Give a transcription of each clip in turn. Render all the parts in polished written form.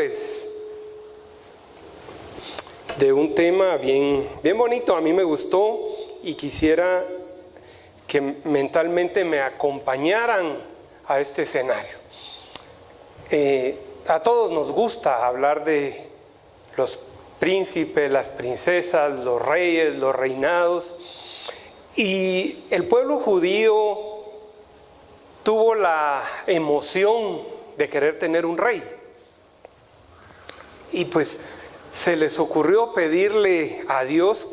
hablarles de un tema bien bonito. A mí me gustó y quisiera que mentalmente me acompañaran a este escenario. A todos nos gusta hablar de los príncipes, las princesas, los reyes, los reinados. Y el pueblo judío tuvo la emoción de querer tener un rey. Y pues se les ocurrió pedirle a Dios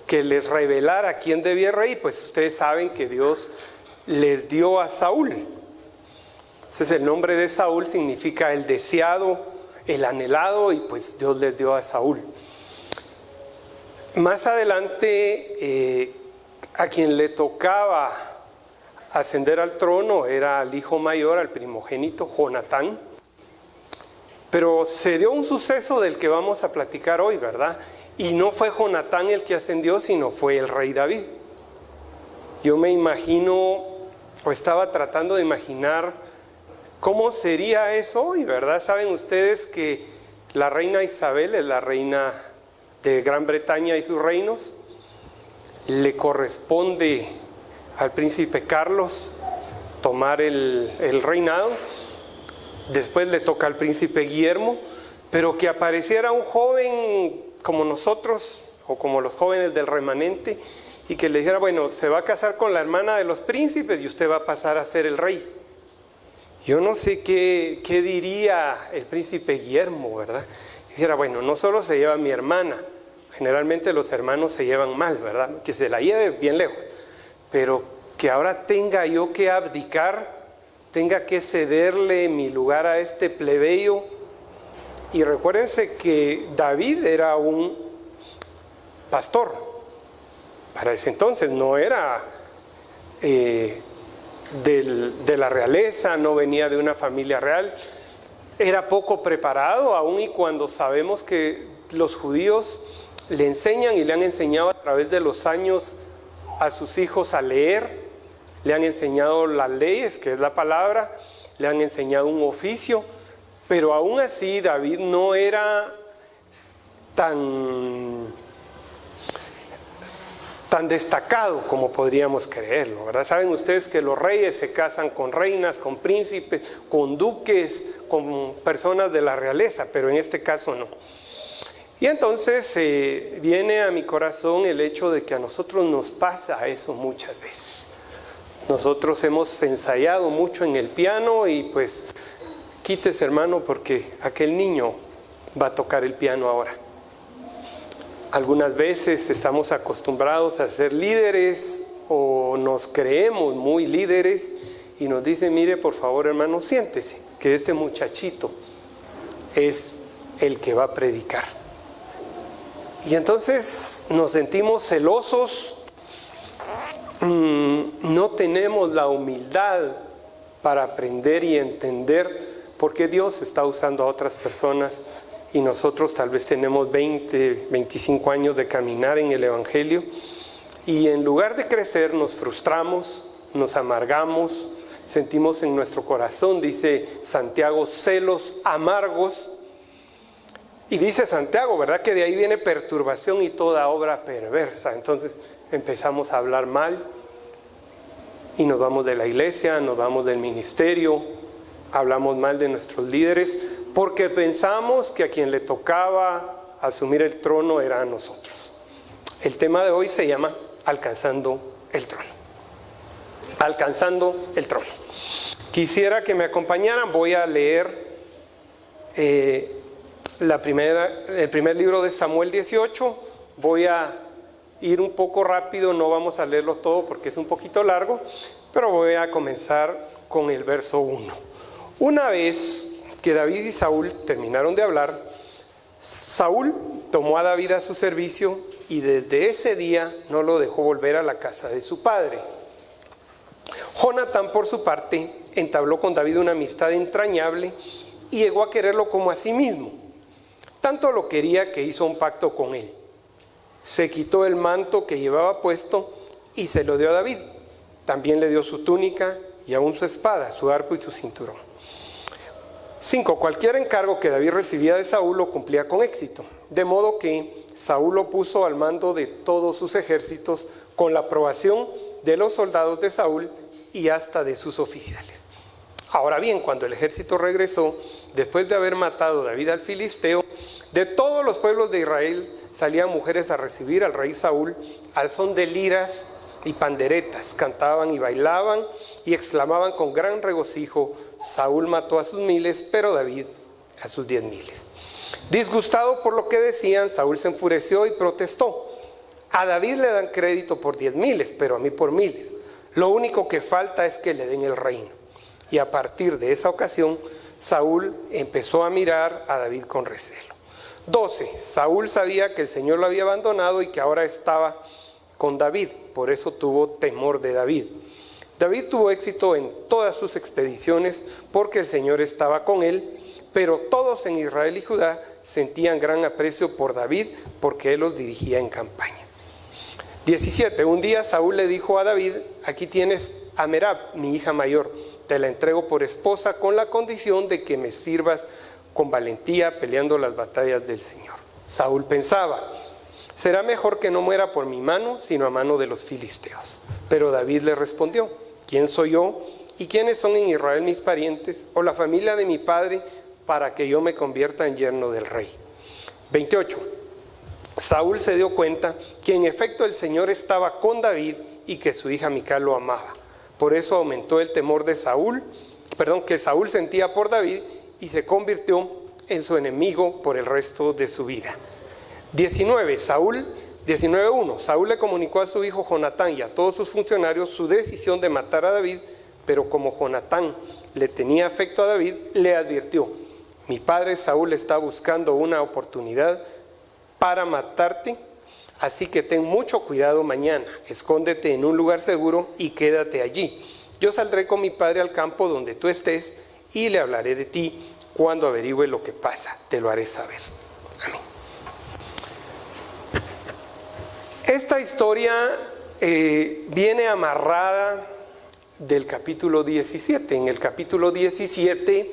que les revelara quién debía rey. Pues ustedes saben que Dios les dio a Saúl. Entonces el nombre de Saúl significa el deseado, el anhelado, y pues Dios les dio a Saúl. Más adelante, a quien le tocaba ascender al trono era al hijo mayor, al primogénito, Jonatán. Pero se dio un suceso del que vamos a platicar hoy, ¿verdad? Y no fue Jonatán el que ascendió, sino fue el rey David. Yo me imagino, o estaba tratando de imaginar cómo sería eso hoy, ¿verdad? Saben ustedes que la reina Isabel es la reina de Gran Bretaña y sus reinos. Le corresponde al príncipe Carlos tomar el reinado. Después le toca al príncipe Guillermo, pero que apareciera un joven como nosotros, o como los jóvenes del remanente, y que le dijera, bueno, se va a casar con la hermana de los príncipes y usted va a pasar a ser el rey. Yo no sé qué diría el príncipe Guillermo, ¿verdad? Dijera, bueno, no solo se lleva mi hermana, generalmente los hermanos se llevan mal, ¿verdad? Que se la lleve bien lejos, pero que ahora tenga yo que abdicar, tenga que cederle mi lugar a este plebeyo. Y recuérdense que David era un pastor. Para ese entonces no era de la realeza, no venía de una familia real. Era poco preparado, aun y cuando sabemos que los judíos le enseñan y le han enseñado a través de los años a sus hijos a leer, le han enseñado las leyes, que es la palabra, le han enseñado un oficio, pero aún así David no era tan destacado como podríamos creerlo, ¿verdad? Saben ustedes que los reyes se casan con reinas, con príncipes, con duques, con personas de la realeza, pero en este caso no. Y entonces viene a mi corazón el hecho de que a nosotros nos pasa eso muchas veces. Nosotros hemos ensayado mucho en el piano y pues quítese, hermano, porque aquel niño va a tocar el piano ahora. Algunas veces estamos acostumbrados a ser líderes o nos creemos muy líderes y nos dicen, mire, por favor, hermano, siéntese, que este muchachito es el que va a predicar. Y entonces nos sentimos celosos, no tenemos la humildad para aprender y entender por qué Dios está usando a otras personas y nosotros tal vez tenemos 20, 25 años de caminar en el Evangelio y en lugar de crecer nos frustramos, nos amargamos, sentimos en nuestro corazón, dice Santiago, celos amargos. Y dice Santiago, ¿verdad? Que de ahí viene perturbación y toda obra perversa. Entonces empezamos a hablar mal y nos vamos de la iglesia, nos vamos del ministerio, hablamos mal de nuestros líderes porque pensamos que a quien le tocaba asumir el trono era a nosotros. El tema de hoy se llama Alcanzando el trono. Alcanzando el trono. Quisiera que me acompañaran, voy a leer el primer libro de Samuel 18, voy a ir un poco rápido, no vamos a leerlo todo porque es un poquito largo, pero voy a comenzar con el verso 1. Una vez que David y Saúl terminaron de hablar, Saúl tomó a David a su servicio y desde ese día no lo dejó volver a la casa de su padre. Jonatán, por su parte, entabló con David una amistad entrañable y llegó a quererlo como a sí mismo. Tanto lo quería que hizo un pacto con él. Se quitó el manto que llevaba puesto y se lo dio a David. También le dio su túnica y aún su espada, su arco y su cinturón. 5. Cualquier encargo que David recibía de Saúl lo cumplía con éxito, de modo que Saúl lo puso al mando de todos sus ejércitos con la aprobación de los soldados de Saúl y hasta de sus oficiales. Ahora bien, cuando el ejército regresó, después de haber matado David al filisteo, de todos los pueblos de Israel salían mujeres a recibir al rey Saúl al son de liras y panderetas, cantaban y bailaban y exclamaban con gran regocijo: Saúl mató a sus miles, pero David a sus 10,000. Disgustado por lo que decían, Saúl se enfureció y protestó: a David le dan crédito por 10,000, pero a mí por miles. Lo único que falta es que le den el reino. Y a partir de esa ocasión, Saúl empezó a mirar a David con recelo. 12. Saúl sabía que el Señor lo había abandonado y que ahora estaba con David, por eso tuvo temor de David. David tuvo éxito en todas sus expediciones porque el Señor estaba con él, pero todos en Israel y Judá sentían gran aprecio por David porque él los dirigía en campaña. 17. Un día Saúl le dijo a David: aquí tienes a Merab, mi hija mayor, te la entrego por esposa con la condición de que me sirvas con valentía peleando las batallas del Señor. Saúl pensaba: será mejor que no muera por mi mano, sino a mano de los filisteos. Pero David le respondió: ¿quién soy yo y quiénes son en Israel mis parientes o la familia de mi padre para que yo me convierta en yerno del rey? 28. Saúl se dio cuenta que en efecto el Señor estaba con David y que su hija Mical lo amaba. Por eso aumentó el temor de Saúl, que Saúl sentía por David, y se convirtió en su enemigo por el resto de su vida. 19:1. Saúl le comunicó a su hijo Jonatán y a todos sus funcionarios su decisión de matar a David, pero como Jonatán le tenía afecto a David, le advirtió: mi padre Saúl está buscando una oportunidad para matarte, así que ten mucho cuidado mañana, escóndete en un lugar seguro y quédate allí. Yo saldré con mi padre al campo donde tú estés y le hablaré de ti. Cuando averigüe lo que pasa, te lo haré saber. Amén. Esta historia viene amarrada del capítulo 17. En el capítulo 17,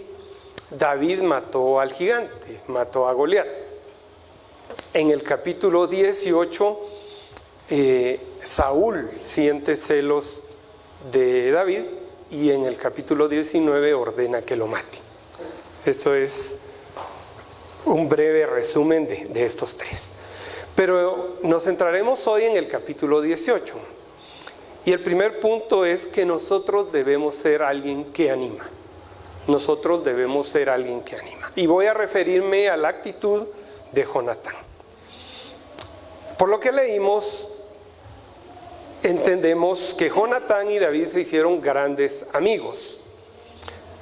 David mató al gigante, mató a Goliat. En el capítulo 18, Saúl siente celos de David y en el capítulo 19 ordena que lo mate. Esto es un breve resumen de estos tres. Pero nos centraremos hoy en el capítulo 18. Y el primer punto es que nosotros debemos ser alguien que anima. Nosotros debemos ser alguien que anima. Y voy a referirme a la actitud de Jonatán. Por lo que leímos, entendemos que Jonatán y David se hicieron grandes amigos.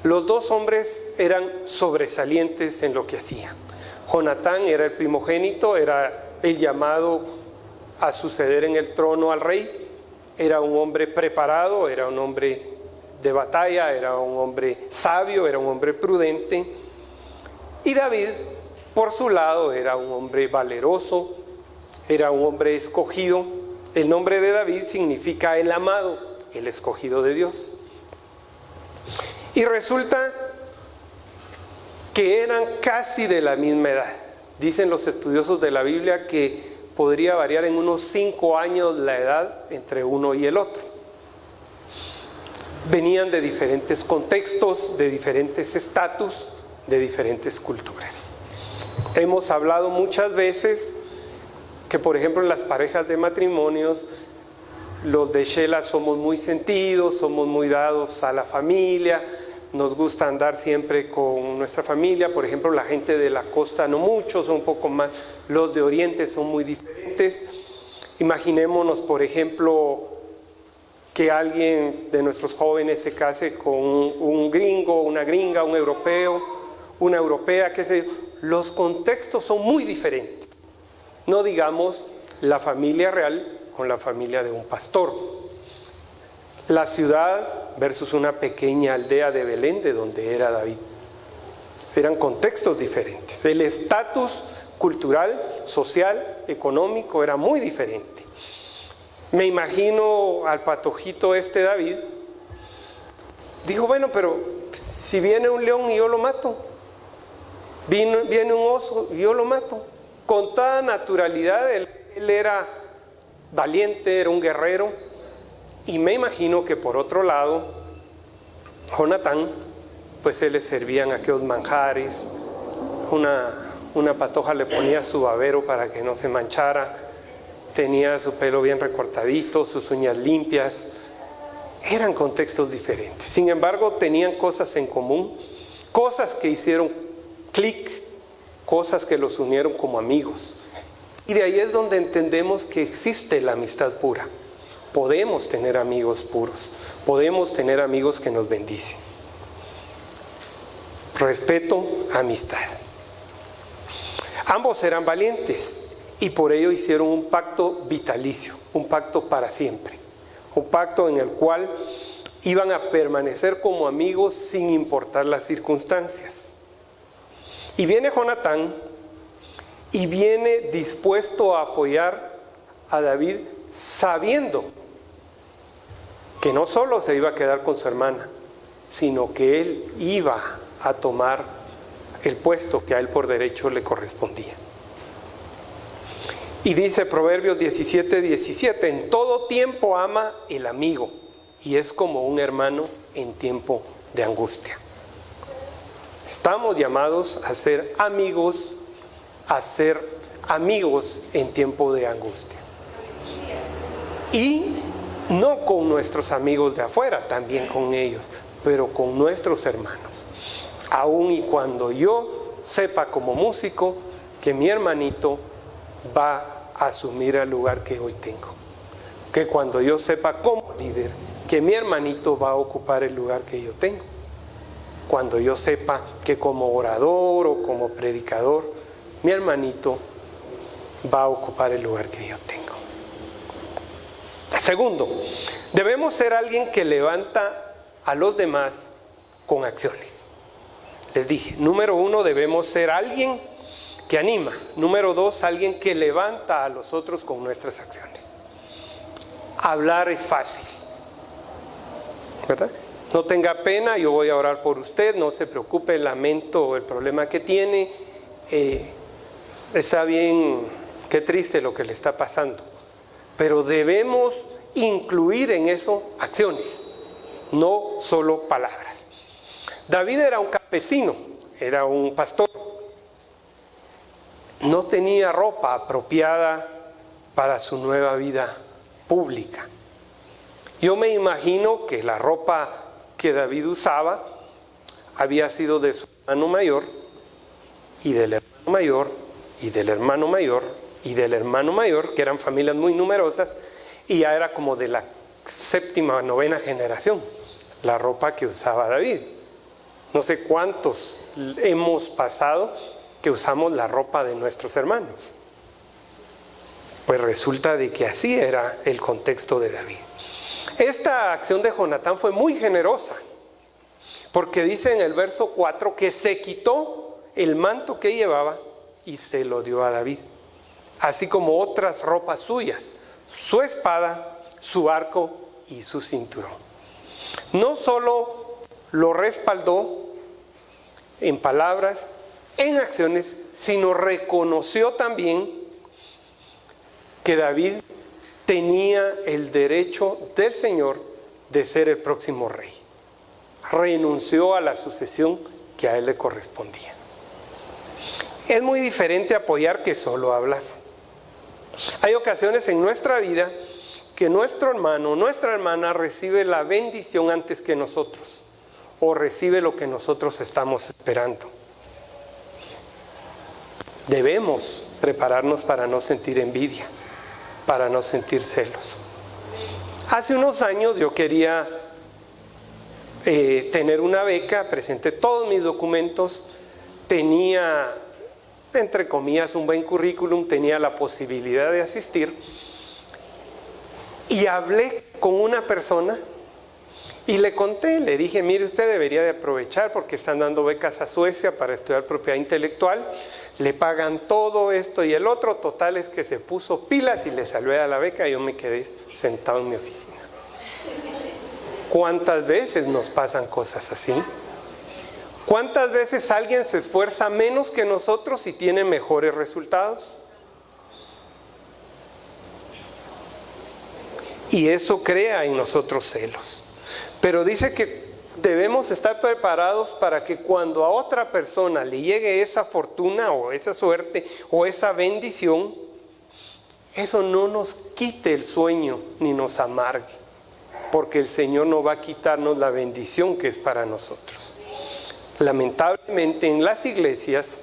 Los dos hombres eran sobresalientes en lo que hacían. Jonatán era el primogénito, era el llamado a suceder en el trono al rey. Era un hombre preparado, era un hombre de batalla, era un hombre sabio, era un hombre prudente. Y David, por su lado, era un hombre valeroso, era un hombre escogido. El nombre de David significa el amado, el escogido de Dios. Y resulta que eran casi de la misma edad. Dicen los estudiosos de la Biblia que podría variar en unos 5 años la edad entre uno y el otro. Venían de diferentes contextos, de diferentes estatus, de diferentes culturas. Hemos hablado muchas veces que, por ejemplo, en las parejas de matrimonios, los de Shela somos muy sentidos, somos muy dados a la familia, nos gusta andar siempre con nuestra familia. Por ejemplo, la gente de la costa no mucho, son un poco más, los de Oriente son muy diferentes. Imaginémonos, por ejemplo, que alguien de nuestros jóvenes se case con un gringo, una gringa, un europeo, una europea, qué sé yo. Los contextos son muy diferentes. No digamos la familia real con la familia de un pastor. La ciudad versus una pequeña aldea de Belén, de donde era David. Eran contextos diferentes. El estatus cultural, social, económico era muy diferente. Me imagino al patojito David. Dijo, bueno, pero si viene un león y yo lo mato, Viene un oso y yo lo mato. Con toda naturalidad, él era valiente, era un guerrero. Y me imagino que por otro lado, Jonatán, pues él le servían aquellos manjares, una patoja le ponía su babero para que no se manchara, tenía su pelo bien recortadito, sus uñas limpias. Eran contextos diferentes. Sin embargo, tenían cosas en común, cosas que hicieron clic, cosas que los unieron como amigos. Y de ahí es donde entendemos que existe la amistad pura. Podemos tener amigos puros, podemos tener amigos que nos bendicen. Respeto, amistad. Ambos eran valientes y por ello hicieron un pacto vitalicio, un pacto para siempre, un pacto en el cual iban a permanecer como amigos sin importar las circunstancias. Y viene Jonatán y viene dispuesto a apoyar a David, sabiendo que no solo se iba a quedar con su hermana, sino que él iba a tomar el puesto que a él por derecho le correspondía. Y dice Proverbios 17:17, en todo tiempo ama el amigo y es como un hermano en tiempo de angustia. Estamos llamados a ser amigos en tiempo de angustia. Y no con nuestros amigos de afuera, también con ellos, pero con nuestros hermanos. Aun y cuando yo sepa como músico que mi hermanito va a asumir el lugar que hoy tengo. Que cuando yo sepa como líder que mi hermanito va a ocupar el lugar que yo tengo. Cuando yo sepa que como orador o como predicador, mi hermanito va a ocupar el lugar que yo tengo. Segundo, debemos ser alguien que levanta a los demás con acciones. Les dije, número 1, debemos ser alguien que anima. Número 2, alguien que levanta a los otros con nuestras acciones. Hablar es fácil, ¿verdad? No tenga pena, yo voy a orar por usted, no se preocupe, lamento el problema que tiene. Está bien, qué triste lo que le está pasando. Pero debemos incluir en eso acciones, no solo palabras. David era un campesino, era un pastor. No tenía ropa apropiada para su nueva vida pública. Yo me imagino que la ropa que David usaba había sido de su hermano mayor y del hermano mayor y del hermano mayor y del hermano mayor, que eran familias muy numerosas, y ya era como de la 7ª o 9ª generación la ropa que usaba David. No sé cuántos hemos pasado que usamos la ropa de nuestros hermanos. Pues resulta de que así era el contexto de David. Esta acción de Jonatán fue muy generosa, porque dice en el verso 4 que se quitó el manto que llevaba y se lo dio a David, así como otras ropas suyas, su espada, su arco y su cinturón. No solo lo respaldó en palabras, en acciones, sino reconoció también que David tenía el derecho del Señor de ser el próximo rey. Renunció a la sucesión que a él le correspondía. Es muy diferente apoyar que solo hablar. Hay ocasiones en nuestra vida que nuestro hermano, nuestra hermana recibe la bendición antes que nosotros, o recibe lo que nosotros estamos esperando. Debemos prepararnos para no sentir envidia, para no sentir celos. Hace unos años yo quería tener una beca, presenté todos mis documentos, tenía, entre comillas, un buen currículum, tenía la posibilidad de asistir, y hablé con una persona y le conté, le dije, mire, usted debería de aprovechar porque están dando becas a Suecia para estudiar propiedad intelectual, le pagan todo esto y el otro, total es que se puso pilas y le salió a la beca y yo me quedé sentado en mi oficina. ¿Cuántas veces nos pasan cosas así? ¿Cuántas veces alguien se esfuerza menos que nosotros y tiene mejores resultados? Y eso crea en nosotros celos. Pero dice que debemos estar preparados para que cuando a otra persona le llegue esa fortuna o esa suerte o esa bendición, eso no nos quite el sueño ni nos amargue, porque el Señor no va a quitarnos la bendición que es para nosotros. Lamentablemente en las iglesias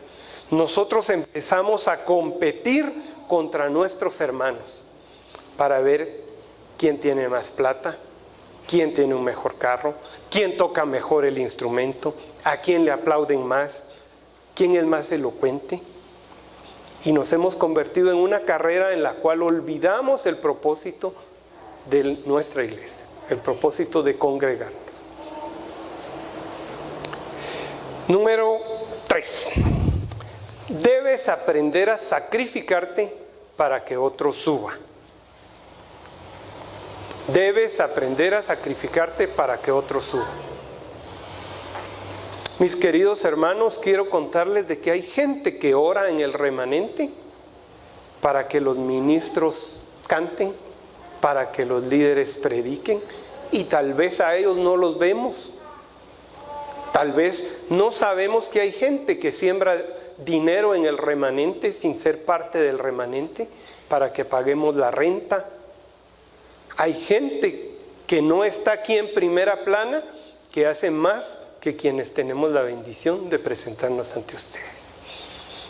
nosotros empezamos a competir contra nuestros hermanos para ver quién tiene más plata, quién tiene un mejor carro, quién toca mejor el instrumento, a quién le aplauden más, quién es más elocuente. Y nos hemos convertido en una carrera en la cual olvidamos el propósito de nuestra iglesia, el propósito de congregarnos. Número 3. Debes aprender a sacrificarte para que otro suba. Debes aprender a sacrificarte para que otro suba. Mis queridos hermanos, quiero contarles de que hay gente que ora en el remanente para que los ministros canten, para que los líderes prediquen, y tal vez a ellos no los vemos. Tal vez no sabemos que hay gente que siembra dinero en el remanente sin ser parte del remanente para que paguemos la renta. Hay gente que no está aquí en primera plana que hace más que quienes tenemos la bendición de presentarnos ante ustedes.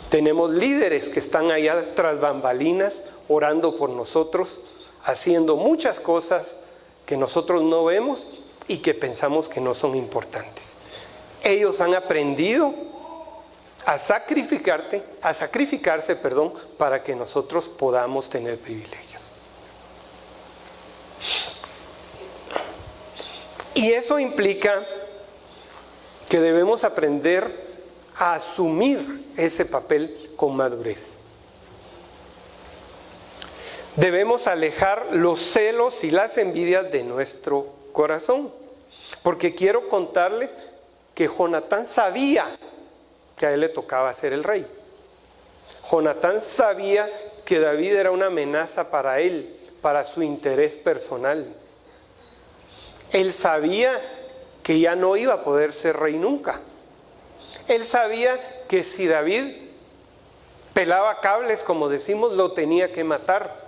Tenemos líderes que están allá tras bambalinas orando por nosotros, haciendo muchas cosas que nosotros no vemos y que pensamos que no son importantes. Ellos han aprendido a sacrificarse, para que nosotros podamos tener privilegios. Y eso implica que debemos aprender a asumir ese papel con madurez. Debemos alejar los celos y las envidias de nuestro corazón, porque quiero contarles que Jonatán sabía que a él le tocaba ser el rey. Jonatán sabía que David era una amenaza para él, para su interés personal. Él sabía que ya no iba a poder ser rey nunca. Él sabía que si David pelaba cables, como decimos, lo tenía que matar.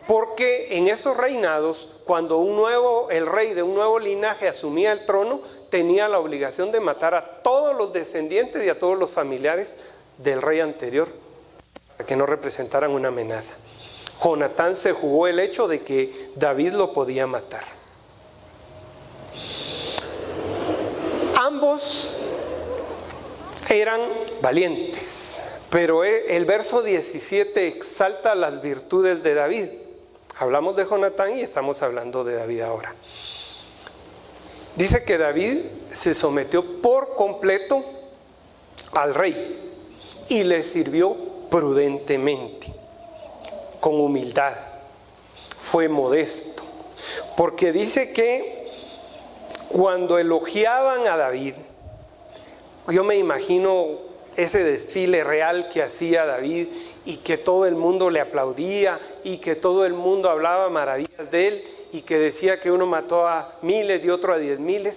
Porque en esos reinados, cuando el rey de un nuevo linaje asumía el trono, tenía la obligación de matar a todos los descendientes y a todos los familiares del rey anterior, para que no representaran una amenaza. Jonatán se jugó el hecho de que David lo podía matar. Ambos eran valientes, pero el verso 17 exalta las virtudes de David. Hablamos de Jonatán y estamos hablando de David ahora. Dice que David se sometió por completo al rey y le sirvió prudentemente, con humildad, fue modesto, porque dice que cuando elogiaban a David, yo me imagino ese desfile real que hacía David y que todo el mundo le aplaudía y que todo el mundo hablaba maravillas de él y que decía que uno mató a miles y otro a 10,000.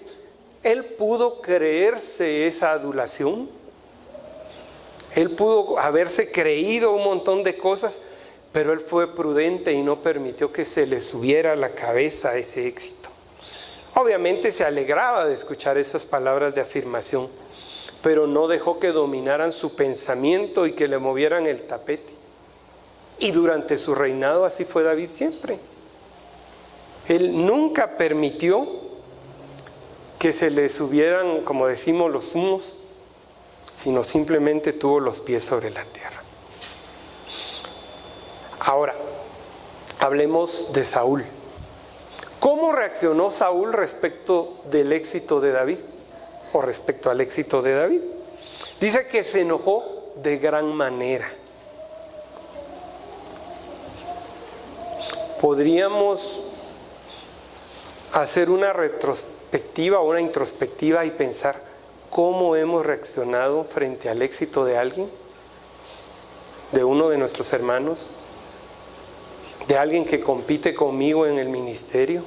Él pudo creerse esa adulación. Él pudo haberse creído un montón de cosas, pero él fue prudente y no permitió que se le subiera a la cabeza ese éxito. Obviamente se alegraba de escuchar esas palabras de afirmación, pero no dejó que dominaran su pensamiento y que le movieran el tapete. Y durante su reinado así fue David siempre. Él nunca permitió que se le subieran, como decimos, los humos, sino simplemente tuvo los pies sobre la tierra. Ahora, hablemos de Saúl. ¿Cómo reaccionó Saúl respecto del éxito de David? O respecto al éxito de David. Dice que se enojó de gran manera. Podríamos hacer una retrospectiva o una introspectiva y pensar, cómo hemos reaccionado frente al éxito de alguien, de uno de nuestros hermanos, de alguien que compite conmigo en el ministerio?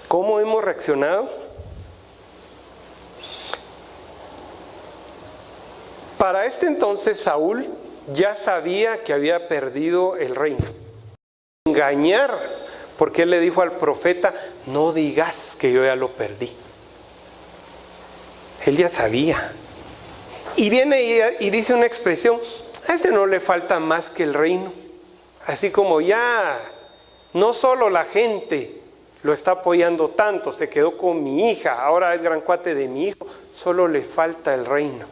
¿Cómo hemos reaccionado? Para este entonces Saúl ya sabía que había perdido el reino. Engañar, porque él le dijo al profeta: no digas que yo ya lo perdí. Él ya sabía. Y viene y dice una expresión: a este no le falta más que el reino. Así como ya no solo la gente lo está apoyando tanto, se quedó con mi hija, ahora es gran cuate de mi hijo, solo le falta el reino.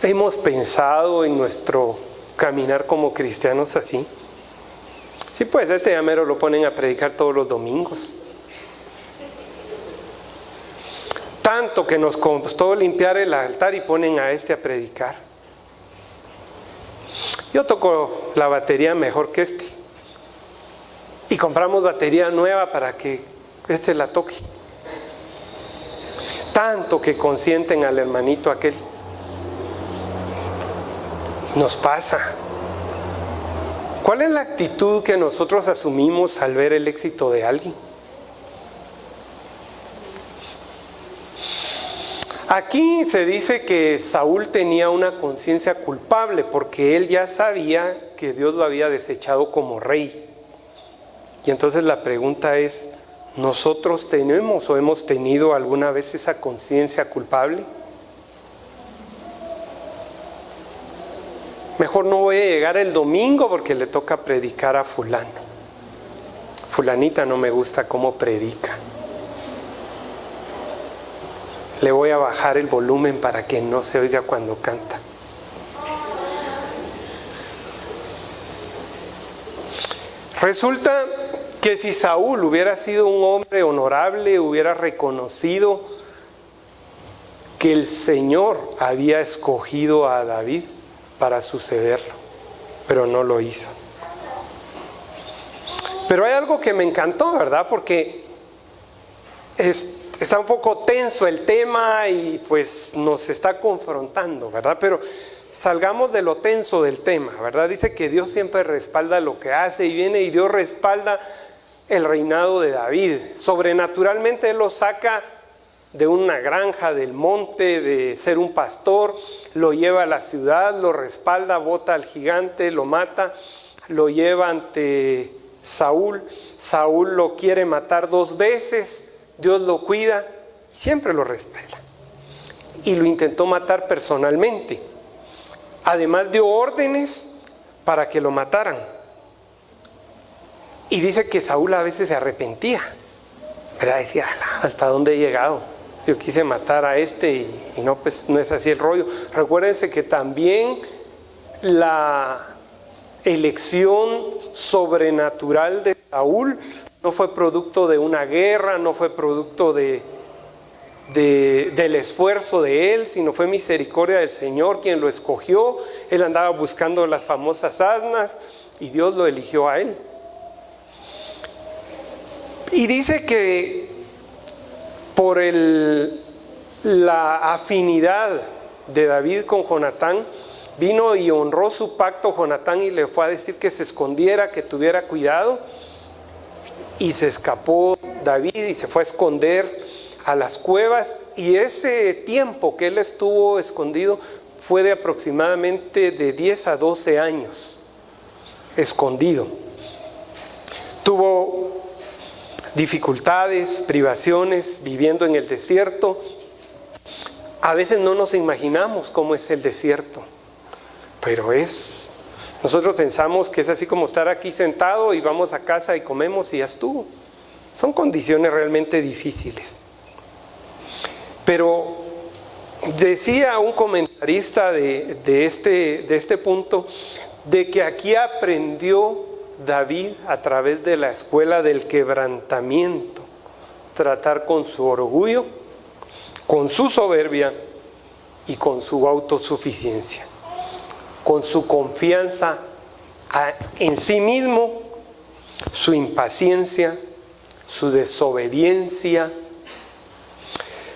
¿Hemos pensado en nuestro caminar como cristianos así? Sí, pues este llamero lo ponen a predicar todos los domingos. Tanto que nos costó limpiar el altar y ponen a este a predicar. Yo toco la batería mejor que este. Y compramos batería nueva para que este la toque. Tanto que consienten al hermanito aquel. Nos pasa. ¿Cuál es la actitud que nosotros asumimos al ver el éxito de alguien? Aquí se dice que Saúl tenía una conciencia culpable porque él ya sabía que Dios lo había desechado como rey. Y entonces la pregunta es: ¿nosotros tenemos o hemos tenido alguna vez esa conciencia culpable? Mejor no voy a llegar el domingo porque le toca predicar a fulano. Fulanita no me gusta cómo predica. Le voy a bajar el volumen para que no se oiga cuando canta. Resulta que si Saúl hubiera sido un hombre honorable, hubiera reconocido que el Señor había escogido a David para sucederlo, pero no lo hizo. Pero hay algo que me encantó, ¿verdad? Porque está un poco tenso el tema y pues nos está confrontando, ¿verdad? Pero salgamos de lo tenso del tema, ¿verdad? Dice que Dios siempre respalda lo que hace y viene y Dios respalda el reinado de David. Sobrenaturalmente Él lo saca de una granja del monte, de ser un pastor, lo lleva a la ciudad, lo respalda, bota al gigante, lo mata, lo lleva ante Saúl. Saúl lo quiere matar 2 veces, Dios lo cuida, siempre lo respalda. Y lo intentó matar personalmente. Además dio órdenes para que lo mataran. Y dice que Saúl a veces se arrepentía, ¿verdad? Decía: ¿hasta dónde he llegado? Yo quise matar a este y no, pues no es así el rollo. Recuérdense que también la elección sobrenatural de Saúl no fue producto de una guerra, no fue producto del esfuerzo de él, sino fue misericordia del Señor quien lo escogió. Él andaba buscando las famosas asnas y Dios lo eligió a él. Y dice que por la afinidad de David con Jonatán, vino y honró su pacto Jonatán y le fue a decir que se escondiera, que tuviera cuidado. Y se escapó David y se fue a esconder a las cuevas. Y ese tiempo que él estuvo escondido fue de aproximadamente de 10 a 12 años escondido. Tuvo dificultades, privaciones, viviendo en el desierto. A veces no nos imaginamos cómo es el desierto, pero nosotros pensamos que es así como estar aquí sentado y vamos a casa y comemos y ya estuvo. Son condiciones realmente difíciles. Pero decía un comentarista de este punto, de que aquí aprendió David a través de la escuela del quebrantamiento, tratar con su orgullo, con su soberbia y con su autosuficiencia, con su confianza en sí mismo, su impaciencia, su desobediencia,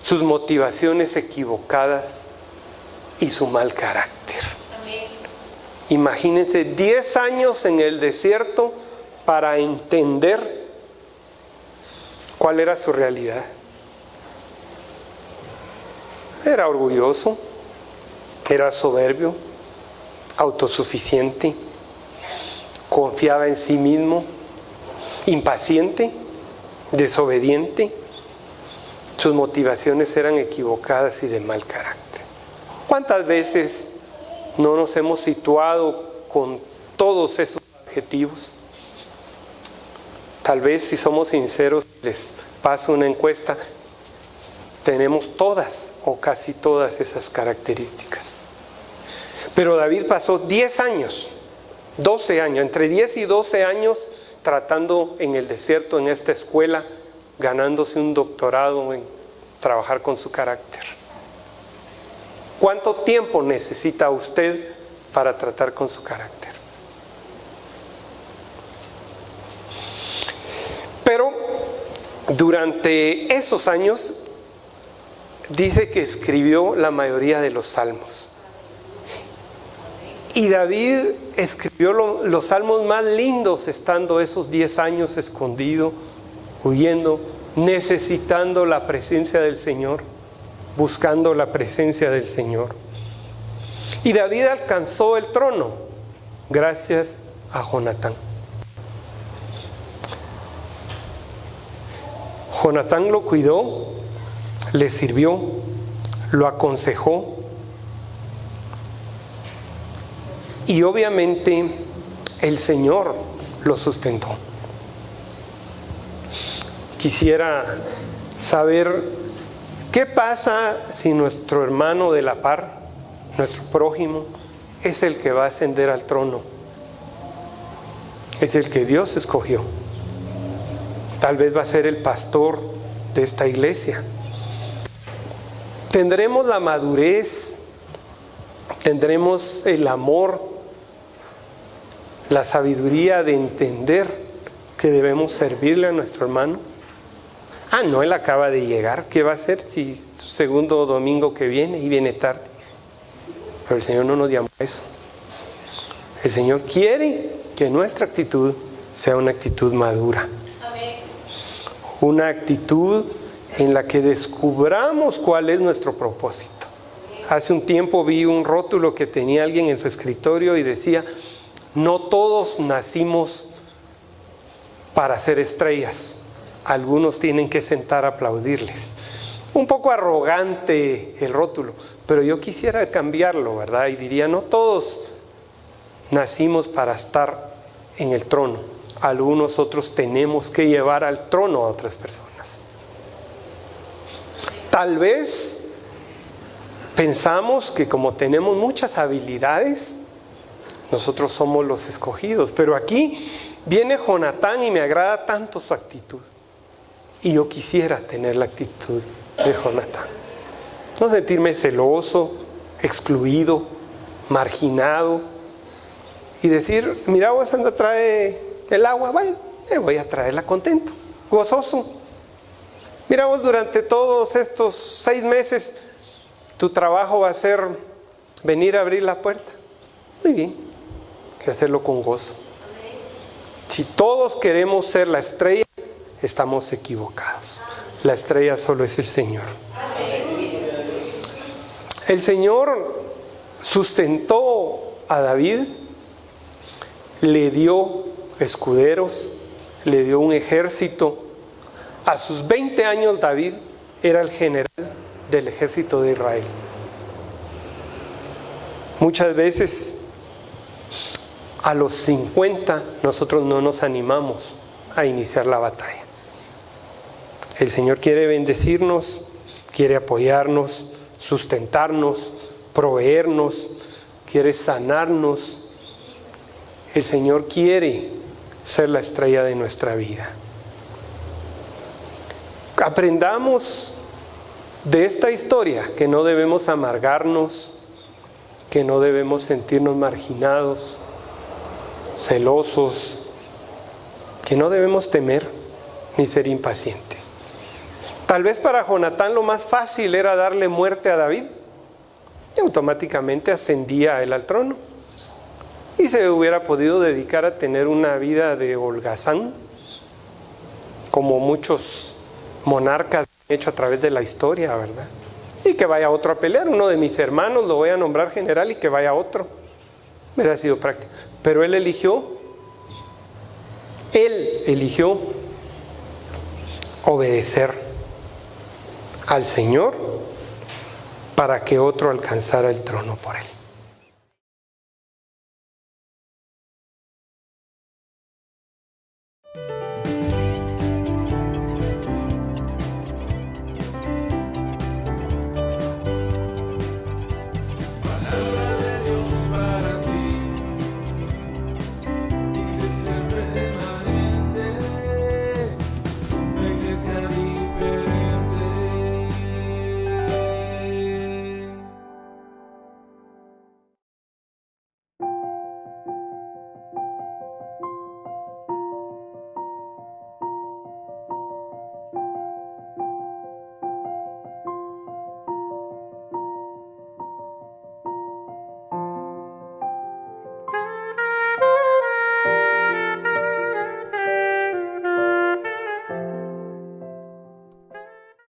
sus motivaciones equivocadas y su mal carácter. Amén. Imagínense 10 años en el desierto para entender cuál era su realidad. Era orgulloso, era soberbio, autosuficiente, confiaba en sí mismo, impaciente, desobediente. Sus motivaciones eran equivocadas y de mal carácter. ¿Cuántas veces no nos hemos situado con todos esos adjetivos? Tal vez, si somos sinceros, les paso una encuesta, tenemos todas o casi todas esas características. Pero David pasó 10 años, 12 años, entre 10 y 12 años tratando en el desierto, en esta escuela, ganándose un doctorado en trabajar con su carácter. ¿Cuánto tiempo necesita usted para tratar con su carácter? Pero durante esos años dice que escribió la mayoría de los salmos. Y David escribió los salmos más lindos estando esos 10 años escondido, huyendo, necesitando la presencia del Señor, buscando la presencia del Señor. Y David alcanzó el trono gracias a Jonatán. Jonatán lo cuidó, le sirvió, lo aconsejó y obviamente el Señor lo sustentó. Quisiera saber qué pasa si nuestro hermano de la par, nuestro prójimo, es el que va a ascender al trono. Es el que Dios escogió. Tal vez va a ser el pastor de esta iglesia. Tendremos la madurez, tendremos el amor, la sabiduría de entender que debemos servirle a nuestro hermano. No, él acaba de llegar. ¿Qué va a hacer si su segundo domingo que viene y viene tarde? Pero el Señor no nos llamó a eso. El Señor quiere que nuestra actitud sea una actitud madura. Una actitud en la que descubramos cuál es nuestro propósito. Hace un tiempo vi un rótulo que tenía alguien en su escritorio y decía: no todos nacimos para ser estrellas, algunos tienen que sentar a aplaudirles. Un poco arrogante el rótulo, pero yo quisiera cambiarlo, ¿verdad? Y diría: no todos nacimos para estar en el trono. Algunos otros tenemos que llevar al trono a otras personas. Tal vez pensamos que como tenemos muchas habilidades, nosotros somos los escogidos. Pero aquí viene Jonatán y me agrada tanto su actitud. Y yo quisiera tener la actitud de Jonatán. No sentirme celoso, excluido, marginado. Y decir: mira, vos anda, trae el agua, bueno, voy a traerla contento, gozoso. Mira vos, durante todos estos 6 meses, tu trabajo va a ser venir a abrir la puerta. Muy bien, hay que hacerlo con gozo. Si todos queremos ser la estrella, estamos equivocados. La estrella solo es el Señor. El Señor sustentó a David, le dio escuderos, le dio un ejército. A sus 20 años David era el general del ejército de Israel. Muchas veces a los 50 nosotros no nos animamos a iniciar la batalla. El Señor quiere bendecirnos, quiere apoyarnos, sustentarnos, proveernos, quiere sanarnos. El Señor quiere ser la estrella de nuestra vida. Aprendamos de esta historia que no debemos amargarnos, que no debemos sentirnos marginados, celosos, que no debemos temer, ni ser impacientes. Tal vez para Jonatán lo más fácil era darle muerte a David y automáticamente ascendía él al trono. Y se hubiera podido dedicar a tener una vida de holgazán, como muchos monarcas han hecho a través de la historia, ¿verdad? Y que vaya otro a pelear, uno de mis hermanos lo voy a nombrar general y que vaya otro. Hubiera sido práctico. Pero él eligió obedecer al Señor para que otro alcanzara el trono por él.